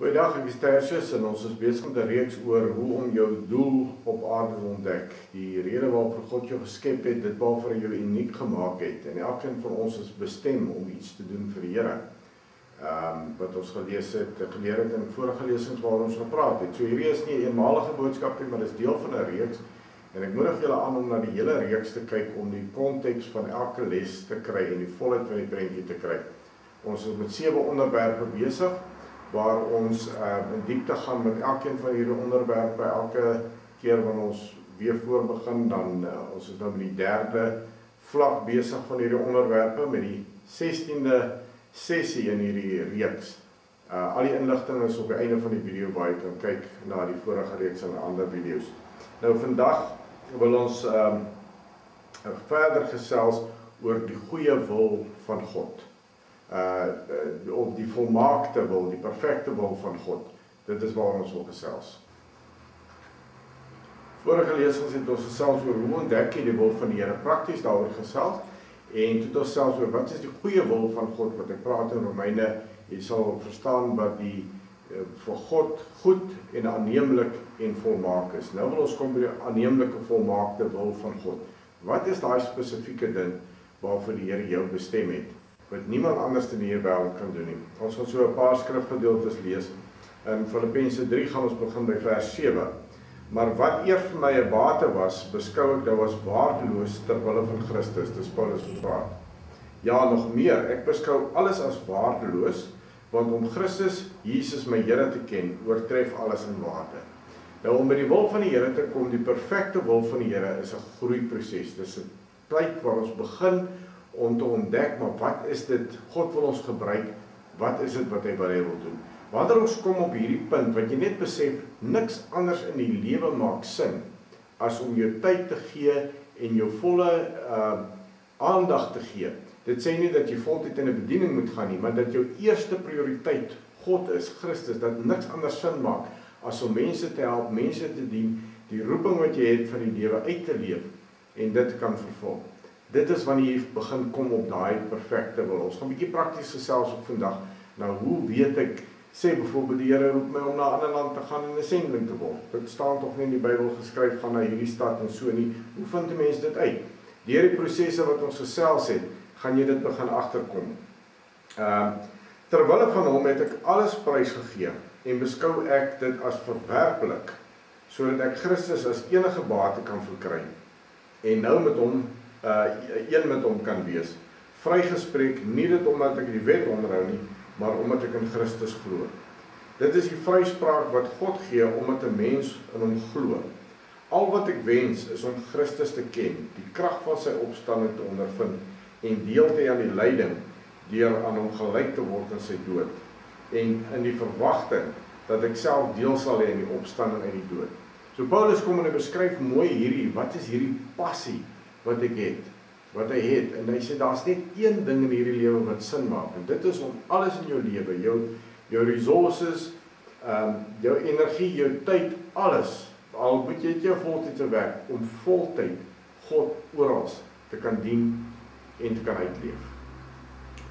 Goeiedag, ek is Tertius en ons is besig met 'n reeks oor hoe om jou doel op aarde te ontdek. Die rede waarvoor God jou geskep het, dit waarvoor hy jou uniek gemaak het. En elkeen van ons is bestem om iets te doen vir die Here. Wat ons geleer het in vorige lesings waar ons gepraat het. So hierdie is nie 'n eenmalige boodskap nie, maar dit is deel van 'n reeks. En ek moedig julle aan om na die hele reeks te kyk om die konteks van elke les te kry en die volheid van die prentjie te kry. Ons is met 7 onderwerpe besig, waar ons in diepte gaan met elkeen van hierdie onderwerpe. Elke keer wanneer ons weer voor begin, dan ons is nou met die 3de vlak besig van hierdie onderwerpe, met die 16de sessie in hierdie reeks. Al die inligting is op die einde van die video waar jy kan kyk na die vorige reeks en ander video's. Nou vandag wil ons verder gesels oor die goeie wil van God. Op die volmaakte wil, die perfekte wil van God. Dit is waar ons wil gesels. Vorige lesings het ons gesels oor hoe ontdek jy die wil van die Here, prakties daaroor gesels, en toe ons selfs oor wat is die goeie wil van God, wat ek praat in Romeine, jy sal verstaan wat die vir God goed en aanneemlik en volmaak is. Nou wil ons kom by die aanneemlike volmaakte wil van God. Wat is daai spesifieke ding waarvoor die Here jou bestem het, wat niemand anders in die wêreld kan doen nie? Ons gaan so 'n paar skrifgedeeltes lees. In Filippense 3 gaan ons begin by vers 7. Maar wat eers vir my 'n bate was, beskou ek nou as waardeloos ter wille van Christus. Dis Paulus wat praat. Ja, nog meer, ek beskou alles as waardeloos, want om Christus Jesus my Here te ken, oortref alles in waarde. Nou om by die wil van die Here te kom, die perfekte wil van die Here is 'n groeiproses. Dis 'n plek waar ons begin om te ontdek, maar wat is dit? God wil ons gebruik, wat is dit wat hy wil doen? Wanneer ons kom op hierdie punt, wat jy net besef, niks anders in die lewe maak sin, as om jou tyd te gee en jou volle aandag te gee. Dit sê nie dat jy voltyd in 'n bediening moet gaan nie, maar dat jou eerste prioriteit God is, Christus, dat niks anders sin maak, as om mense te help, mense te dien, die roeping wat jy het van die lewe uit te leef, en dit kan vervul. Dit is wanneer jy begin kom op daai perfekte wil. Ons gaan 'n bietjie prakties gesels op vandag. Nou, hoe weet ek, sê byvoorbeeld die Here roep my om na 'n ander land te gaan en 'n sending te word. Dit staan tog nie in die Bybel geskryf, gaan na hierdie stad en so nie. Hoe vind 'n mens dit uit? Deur die prosesse wat ons gesels het, gaan jy dit begin agterkom. Terwille van hom het ek alles prysgegee en beskou ek dit as verwerplik, sodat ek Christus as enige bate kan verkry en nou met hom een met hom kan wees. Vrygespreek, nie dit omdat ek die wet onderhou nie, maar omdat ek in Christus glo. Dit is die vryspraak wat God gee omdat 'n mens in hom glo. Al wat ek wens is om Christus te ken, die krag van sy opstanding te ondervind en deel te hê aan die lyding deur aan hom gelyk te word in sy dood en in die verwagting dat ek self deel sal hê in die opstanding uit die dood. So Paulus kom en hy beskryf mooi hierdie, wat is hierdie passie wat ek het, wat hy het, en hy sê, daar's net een ding in hierdie lewe wat sin maak, en dit is om alles in jou lewe, jou resources, jou energie, jou tyd, alles, al moet jy jou voltydse werk, om voltyd God oral te kan dien en te kan uitleef.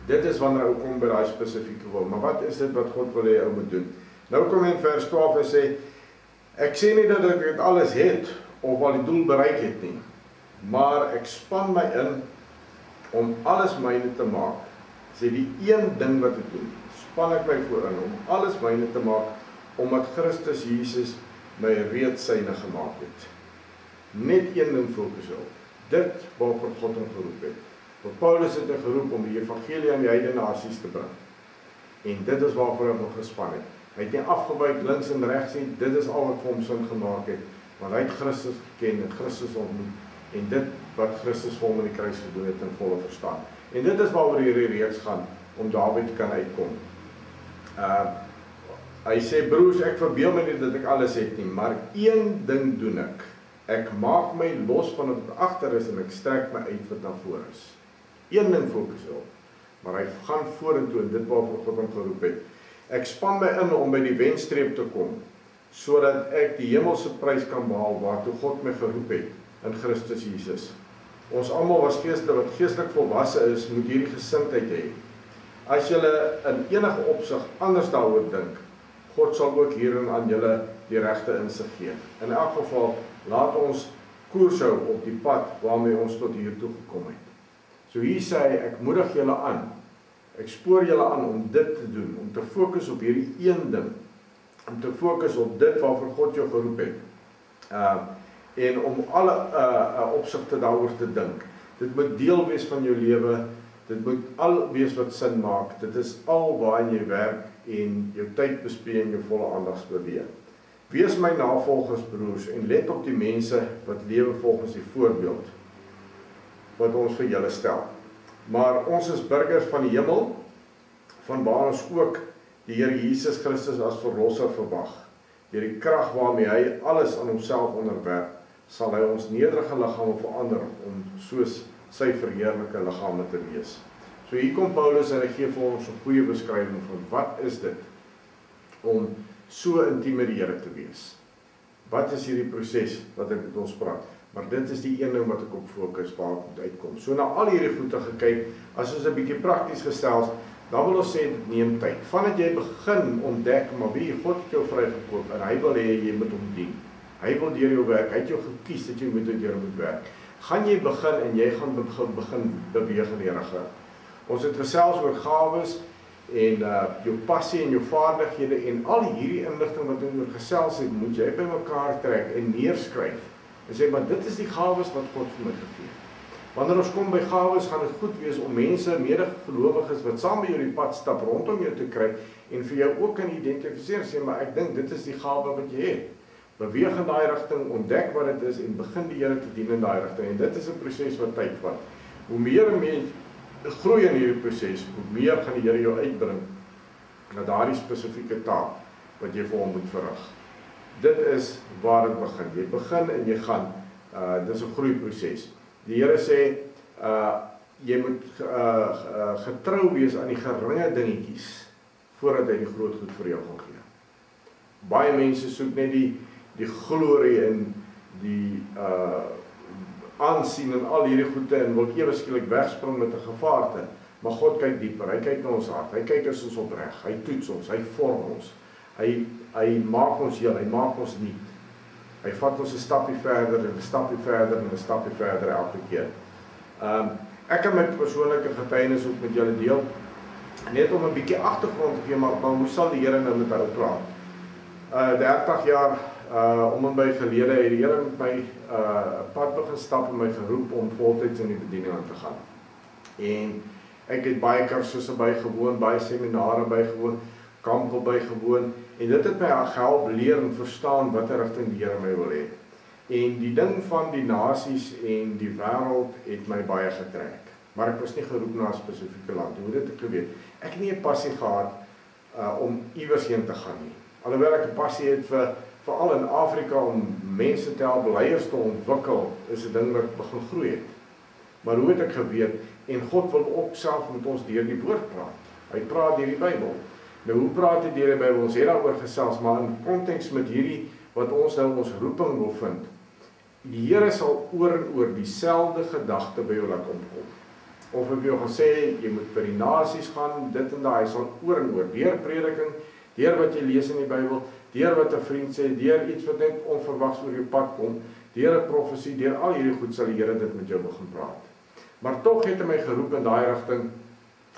Dit is wanneer ou kom by daai spesifieke wil, maar wat is dit wat God wil hê ou moet doen? Nou kom hy in vers 12 en sê, ek sê nie dat ek dit alles het, of al die doel bereik het nie, maar ek span my in om alles myne te maak. Sê die een ding wat ek doen, span ek my voorin om alles myne te maak, omdat Christus Jesus my reeds syne gemaak het. Net een ding fokus op, dit waarvoor God hom geroep het. Want Paulus het geroep om die evangelie aan die heidene nasies te bring. En dit is waarvoor hy hom gespan het. Hy het nie afgewyk links en regs nie, dit is al wat vir hom sin gemaak het, want hy het Christus geken en Christus ontmoet, en dit wat Christus vir hom in die kruis gedoen het in volle verstaan. En dit is waaroor hierdie reeks gaan, om daarby te kan uitkom. Hy sê, broers, ek verbeel my nie dat ek alles het nie, maar een ding doen ek. Ek maak my los van wat agter is en ek strek my uit wat daar voor is. Een ding fokus op, maar hy gaan vorentoe en dit waarvoor God hom geroep het. Ek span my in om by die wenstreep te kom, sodat ek die hemelse prys kan behaal waartoe God my geroep het in Christus Jesus. Ons almal wat geestelik volwasse is, moet hierdie gesindheid hê. As julle in enige opsig anders daaroor dink, God sal ook hierin aan julle die regte insig gee. In elk geval, laat ons koers hou op die pad waarmee ons tot hier toe gekom het. So hier sê hy, ek moedig julle aan, ek spoor julle aan om dit te doen, om te fokus op hierdie een ding, om te fokus op dit waarvoor God jou geroep het, en om alle opsigte daaroor te dink. Dit moet deel wees van jou lewe, dit moet al wees wat sin maak, dit is al waarin jy werk en jou tyd bestee en jou volle aandag beweeg. Wees my navolgers, broers, en let op die mense wat lewe volgens die voorbeeld wat ons vir julle stel. Maar ons is burgers van die hemel, vanwaar ons ook die Here Jesus Christus as verlosser verwag. Deur die krag waarmee hy alles aan homself onderwerp, sal hy ons nederige liggame verander om soos sy verheerlike liggame te wees. So hier kom Paulus en hy gee vir ons 'n goeie beskrywing van wat is dit om so intiem met die Here te wees. Wat is hierdie proses wat ek met ons praat? Maar dit is die een ding wat ek op fokus waar ek moet uitkom. So na al hierdie goede gekyk, as ons 'n bietjie prakties gestel, dan wil ons sê dit neem tyd. Vandat jy begin ontdek maar wie God het jou vrygekoop en hy wil hê jy moet hom dien. Hy wil deur jou werk, hy het jou gekies dat jy deur hom moet werk. Gaan jy begin en jy gaan begin beweeg in die Here. Ons het gesels oor gawes en jou passie en jou vaardighede en al hierdie inligting wat ons oor gesels het, moet jy bymekaar trek en neerskryf. En sê, maar dit is die gawes wat God vir my gegee het. Wanneer ons kom by gawes, gaan dit goed wees om mense, medegelowiges wat saam met jou die pad stap rondom jou te kry en vir jou ook kan identifiseer en sê, maar ek dink dit is die gawe wat jy het. Beweeg in daai rigting, ontdek wat dit is en begin die Here te dien in daai rigting. En dit is 'n proses wat tyd vat. Hoe meer 'n mens groei in hierdie proses, hoe meer gaan die Here jou uitbring na daardie spesifieke taak wat jy vir hom moet verrig. Dit is waar dit begin. Jy begin en jy gaan. Dit is 'n groeiproses. Die Here sê, jy moet getrou wees aan die geringe dingetjies voordat hy die groot goed vir jou gaan gee. Baie mense soek net die glorie en die aansien en al hierdie goede en wil ewe skielik wegspring met 'n gevaarte. Maar God kyk dieper. Hy kyk na ons hart. Hy kyk as ons opreg. Hy toets ons. Hy vorm ons. Hy maak ons heel. Hy maak ons nuut. Hy vat ons 'n stapie verder en 'n stapie verder en 'n stapie verder elke keer. Ek kan my persoonlike getuienis ook met julle deel. Net om 'n bietjie agtergrond te gee, maar hoe sal die Here nou met hulle praat? 30 jaar om en by gelede het die Here met my pad begin stap en my geroep om voltyds in die bediening aan te gaan. En ek het baie kursusse bygewoon, baie seminare bygewoon, kampe bygewoon en dit het my gehelp leer en verstaan watter rigting die Here my wil hê. En die ding van die nasies en die wêreld het my baie getrek. Maar ek was nie geroep na 'n spesifieke land. Hoe het ek geweet? Ek het nie 'n passie gehad om iewers heen te gaan nie. Alhoewel ek 'n passie het veral in Afrika om mense te help, leiers te ontwikkel, is 'n ding wat begin groei het. Maar hoe het ek geweet? En God wil ook self met ons deur die woord praat. Hy praat deur die Bybel. Nou hoe praat hy deur die Bybel? Ons het daaroor gesels, maar in konteks met hierdie wat ons nou ons roeping wil vind. Die Here sal oor en oor dieselfde gedagte by jou laat opkom. Of ek jou gaan sê, jy moet by die nasies gaan, dit en daai, hy sal oor en oor, deur prediking, deur wat jy lees in die Bybel, deur wat 'n vriend sê, deur iets wat net onverwags oor jou pad kom, deur 'n profesie, deur al hierdie goed sal die Here dit met jou begin praat. Maar tog het hy my geroep in daai rigting,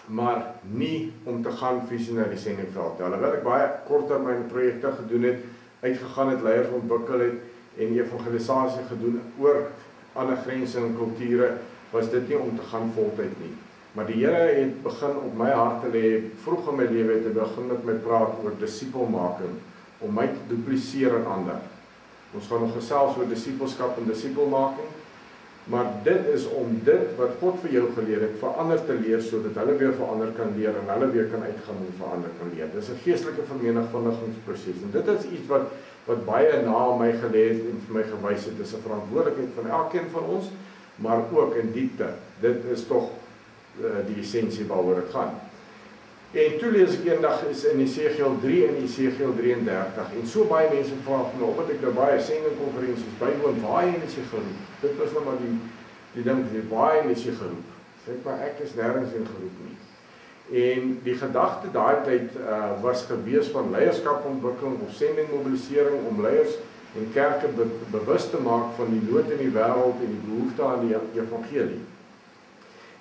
maar nie om te gaan visie na die sendingveld. Alhoewel ek baie korttermyn projekte gedoen het, uitgegaan het, leiers ontwikkel het en evangelisasie gedoen oor ander grense en kulture, was dit nie om te gaan voltyd nie. Maar die Here het begin op my hart te lê, vroeg in my lewe het hy begin met my praat oor disipelmaking, om my te dupliseer aan ander. Ons gaan nog gesels oor disipelskap en disipelmaking, maar dit is om dit wat God vir jou geleer het, vir ander te leer, sodat hulle weer vir ander kan leer, en hulle weer kan uitgaan en vir ander kan leer. Dit is 'n geestelike vermenigvuldigingsproses, en dit is iets wat baie na my gelê het, en vir my gewys het, dis 'n verantwoordelikheid van elkeen van ons, maar ook in diepte. Dit is tog die essensie waaroor dit gaan. En toe lees ek eendag is in Esegiel 3 en Esegiel 33, en so baie mense vra van my, omdat ek nou baie sendingkonferensies bywoon, waarheen is jy geroep? Dit was nou maar die ding, waarheen is jy geroep? Sê ek, maar ek is nergens in geroep nie. En die gedagte daai tyd was gewees van leierskapontwikkeling of sendingmobilisering om leiers en kerke bewus te maak van die nood in die wêreld en die behoefte aan die evangelie.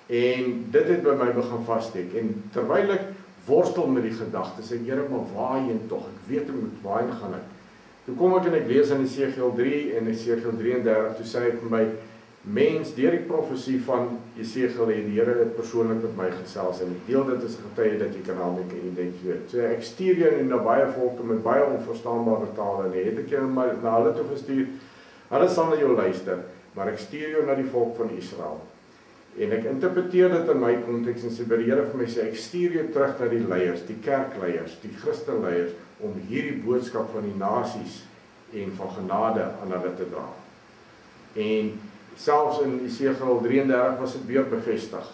En dit het by my begin vassteek. En terwyl ek worstel met die gedagte, sê ek, Here, maar waarheen tog? Ek weet ek moet waarheen gaan ek. Toe kom ek en ek lees in Esegiel 3 en Esegiel 33, toe sê hy vir my, mens, deur die profesie van Esegiel het die Here persoonlik met my gesels en ek deel dit as 'n getuie dat jy kan daarmee identifiseer. So ek stuur jou na baie volke met baie onverstaanbare tale en het ek jou na hulle toe gestuur. Hulle sal na jou luister, maar ek stuur jou na die volk van Israel. En ek interpreteer dit in my konteks en sê by die Here vir my sê ek stuur jou terug na die leiers, die kerkleiers, die Christenleiers om hierdie boodskap van die nasies en van genade aan hulle te dra. En selfs in Esegiel 33 was dit weer bevestig.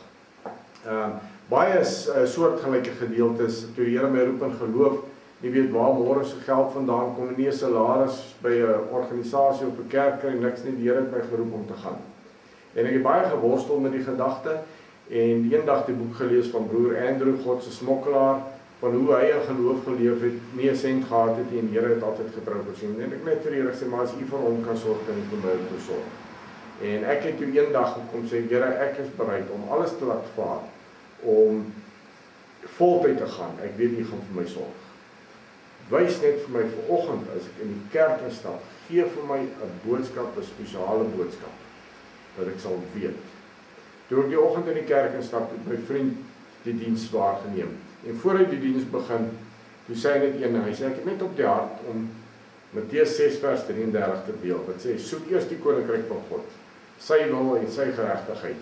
Baie soortgelyke gedeeltes, toe die Here my roep in geloof, nie weet waar môre se geld vandaan kom, nie 'n salaris by 'n organisasie of 'n kerk kry, niks nie, die Here het my geroep om te gaan. En ek het baie geworstel met die gedagte, en eendag die boek gelees van broer Andrew, God se smokkelaar, van hoe hy 'n geloof geleef het, nie 'n sent gehad het, en die Here het altyd getrou voorsien. En ek net vir die Here sê, maar as U vir hom kan sorg, kan U vir my versorg. En ek het toe eendag gekom sê, Here, ek is bereid om alles te laat vaar, om voltyd te gaan. Ek weet U gaan vir my sorg. Wys net vir my vanoggend, as ek in die kerk instap, gee vir my 'n boodskap, 'n spesiale boodskap, dat ek sal weet. Toe ek die oggend in die kerk instap, het my vriend die diens waargeneem. En voor hy die diens begin, toe sê hy net een, hy sê, ek het net op die hart om Matteus 6 vers 33 te deel, wat sê, soek eers die koninkryk van God, sy wil en sy geregtigheid,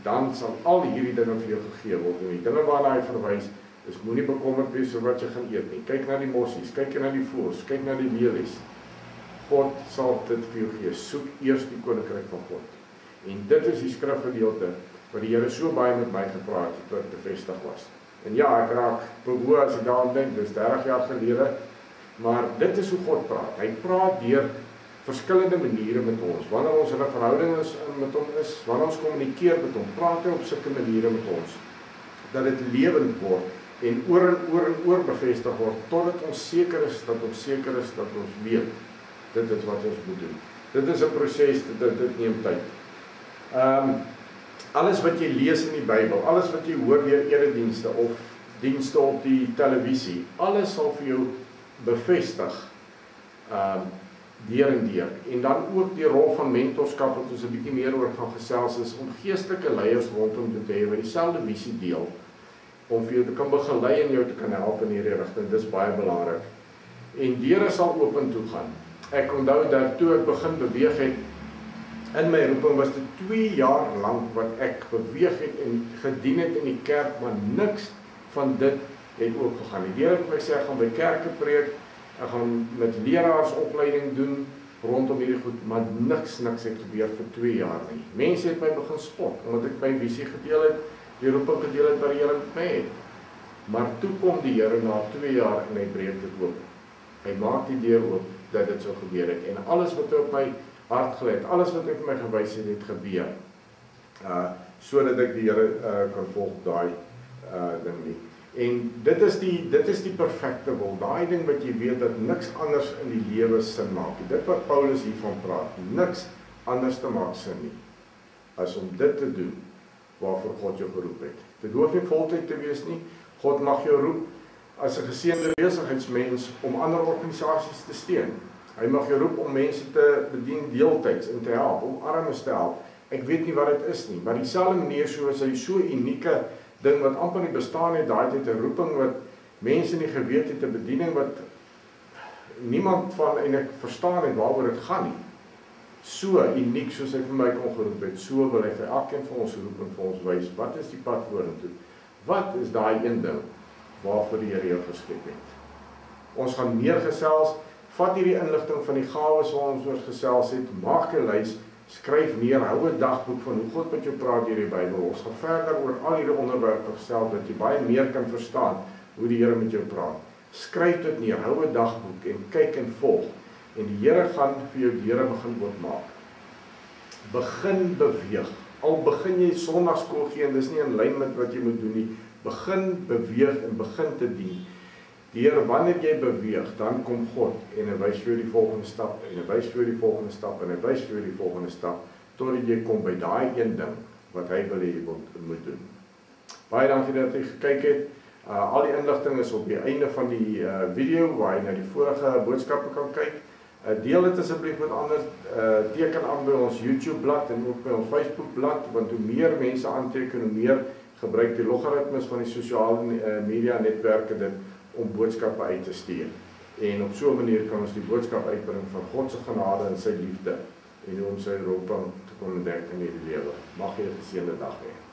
dan sal al hierdie dinge vir jou gegee word. En die dinge waarna hy verwys, is moenie bekommerd wees oor wat jy gaan eet nie. Kyk na die mossies, kyk na die voëls, kyk na die lelies. God sal dit vir jou gee. Soek eers die koninkryk van God. En dit is die skrifgedeelte wat die Here so baie met my gepraat het toe ek bevestig was. En ja, ek raak bewoe as ek daaraan dink, dis 30 jaar gelede, maar dit is hoe God praat. Hy praat deur verskillende maniere met ons. Wanneer ons in 'n verhouding met hom is, wanneer ons kommunikeer met hom, praat hy op sulke maniere met ons, dat dit lewend word en oor bevestig word, totdat ons seker is dat ons weet, dit is wat ons moet doen. Dit is 'n proses, dit neem tyd. Alles wat jy lees in die Bybel, alles wat jy hoor deur eredienste of dienste op die televisie, alles sal vir jou bevestig deur en deur. En dan ook die rol van mentorskap wat ons 'n bietjie meer oor gaan gesels is om geestelike leiers rondom jou te hê wat dieselfde visie deel, om vir jou te kan begelei en jou te kan help in hierdie rigting. Dis baie belangrik. En deure sal oop en toe gaan. Ek onthou dat toe ek begin beweeg het in my roeping, was dit 2 jaar lank wat ek beweeg het en gedien het in die kerk, maar niks van dit het oopgegaan. Die Here het my sê, ek gaan by kerke preek, ek gaan met leraars opleiding doen rondom hierdie goed, maar niks het gebeur vir 2 jaar nie. Mense het my begin spot, omdat ek my visie gedeel het, die roeping gedeel het wat die Here met my het. Maar toe kom die Here na 2 jaar en hy breek dit oop. Hy maak die deur oop dat dit sou gebeur het. En alles wat op my hart gelê het, alles wat hy vir my gewys het, het gebeur. Sodat ek die Here kan volg daai ding nie. En dit is die perfekte wil, daai ding wat jy weet dat niks anders in die lewe sin maak. Dit wat Paulus hiervan praat, niks anders te maak sin nie, as om dit te doen waarvoor God jou geroep het. Dit hoef nie voltyd te wees nie. God mag jou roep as 'n geseënde besigheidsmens om ander organisasies te steun. Hy mag jou roep om mense te bedien deeltyds en te help, om armes te help. Ek weet nie wat dit is nie, maar dieselfde manier soos hy so unieke ding wat amper nie bestaan het, daai tyd 'n roeping wat mense nie geweet het, 'n bediening wat niemand van eintlik verstaan het waaroor dit gaan nie. So uniek soos hy vir my kon geroep het, so wil hy vir elkeen van ons roep en vir ons wys, wat is die pad vorentoe? Wat is daai een ding waarvoor die Here jou geskep het? Ons gaan meer gesels, vat hierdie inligting van die gawes waar ons oor gesels het, maak 'n lys, skryf neer, hou 'n dagboek van hoe God met jou praat deur die Bybel. Ons gaan verder oor al hierdie onderwerpe gesels, dat jy baie meer kan verstaan hoe die Here met jou praat. Skryf dit neer, hou 'n dagboek en kyk en volg. En die Here gaan vir jou deure begin oopmaak. Begin beweeg. Al begin jy sonnaarskool gee en dis nie in lyn met wat jy moet doen nie, Begin beweeg en begin te dien. Deur wanneer jy beweeg, dan kom God en hy wys vir jou die volgende stap, en hy wys vir jou die volgende stap, en hy wys vir jou die volgende stap, totdat jy kom by daai een ding, wat hy wil hê jy moet doen. Baie dankie dat jy gekyk het. Al die inligting is op die einde van die video, waar jy na die vorige boodskappe kan kyk. Deel dit asseblief met ander, teken aan by ons YouTube blad en ook by ons Facebook blad, want hoe meer mense aanteken, hoe meer gebruik die logaritmes van die sosiale media netwerke dit om boodskappe uit te stuur. En op so 'n manier kan ons die boodskap uitbring van God se genade en sy liefde en hoe om sy roeping te kon ontdek in hierdie lewe. Mag jy 'n geseënde dag hê.